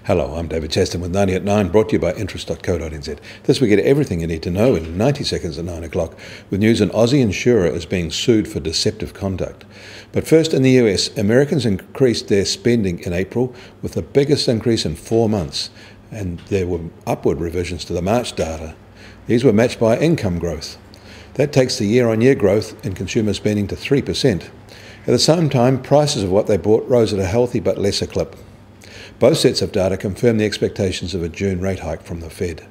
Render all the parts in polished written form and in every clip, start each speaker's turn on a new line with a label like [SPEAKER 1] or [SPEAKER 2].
[SPEAKER 1] Hello, I'm David Chaston with 90 at 9, brought to you by interest.co.nz. This week, get everything you need to know in 90 seconds at 9 o'clock, with news an Aussie insurer is being sued for deceptive conduct. But first, in the US, Americans increased their spending in April with the biggest increase in 4 months, and there were upward revisions to the March data. These were matched by income growth. That takes the year-on-year growth in consumer spending to 3%. At the same time, prices of what they bought rose at a healthy but lesser clip. Both sets of data confirm the expectations of a June rate hike from the Fed.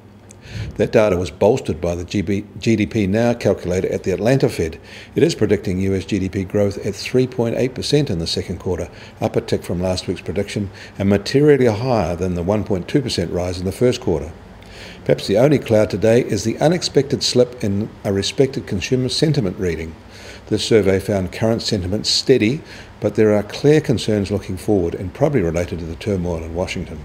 [SPEAKER 1] That data was bolstered by the GDP Now calculator at the Atlanta Fed. It is predicting US GDP growth at 3.8% in the second quarter, up a tick from last week's prediction and materially higher than the 1.2% rise in the first quarter. Perhaps the only cloud today is the unexpected slip in a respected consumer sentiment reading. This survey found current sentiment steady, but there are clear concerns looking forward and probably related to the turmoil in Washington.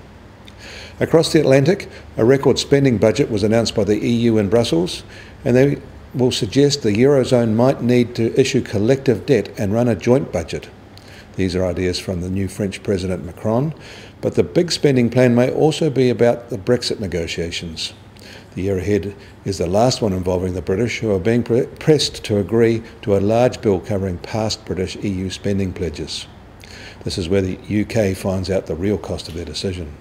[SPEAKER 1] Across the Atlantic, a record spending budget was announced by the EU in Brussels, and they will suggest the Eurozone might need to issue collective debt and run a joint budget. These are ideas from the new French President Macron, but the big spending plan may also be about the Brexit negotiations. The year ahead is the last one involving the British, who are being pressed to agree to a large bill covering past British EU spending pledges. This is where the UK finds out the real cost of their decision.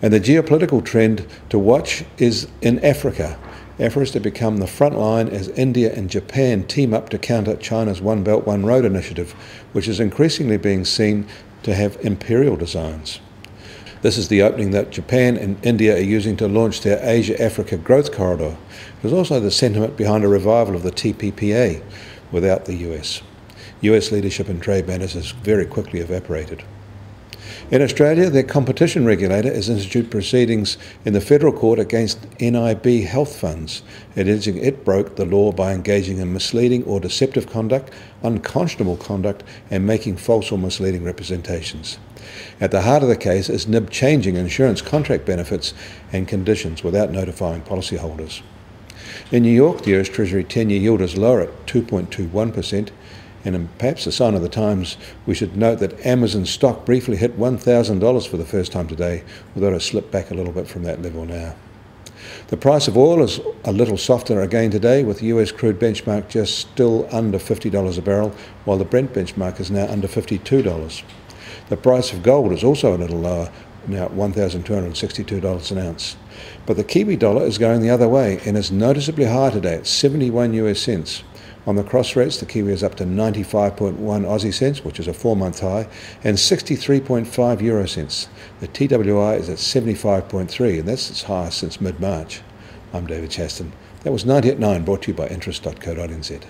[SPEAKER 1] And the geopolitical trend to watch is in Africa. Africa is to become the front line as India and Japan team up to counter China's One Belt, One Road initiative, which is increasingly being seen to have imperial designs. This is the opening that Japan and India are using to launch their Asia-Africa growth corridor. There's also the sentiment behind a revival of the TPPA without the US. US leadership in trade matters has very quickly evaporated. In Australia, their competition regulator has instituted proceedings in the federal court against NIB health funds, alleging it broke the law by engaging in misleading or deceptive conduct, unconscionable conduct, and making false or misleading representations. At the heart of the case is NIB changing insurance contract benefits and conditions without notifying policyholders. In New York, the US Treasury 10-year yield is lower at 2.21%, and perhaps a sign of the times, we should note that Amazon stock briefly hit $1,000 for the first time today, although it slipped back a little bit from that level now. The price of oil is a little softer again today, with the US crude benchmark just still under $50 a barrel, while the Brent benchmark is now under $52. The price of gold is also a little lower, now at $1,262 an ounce. But the Kiwi dollar is going the other way and is noticeably higher today at 71 US cents. On the cross rates, the Kiwi is up to 95.1 Aussie cents, which is a 4-month high, and 63.5 euro cents. The TWI is at 75.3, and that's its highest since mid-March. I'm David Chaston. That was 90 at 9, brought to you by interest.co.nz.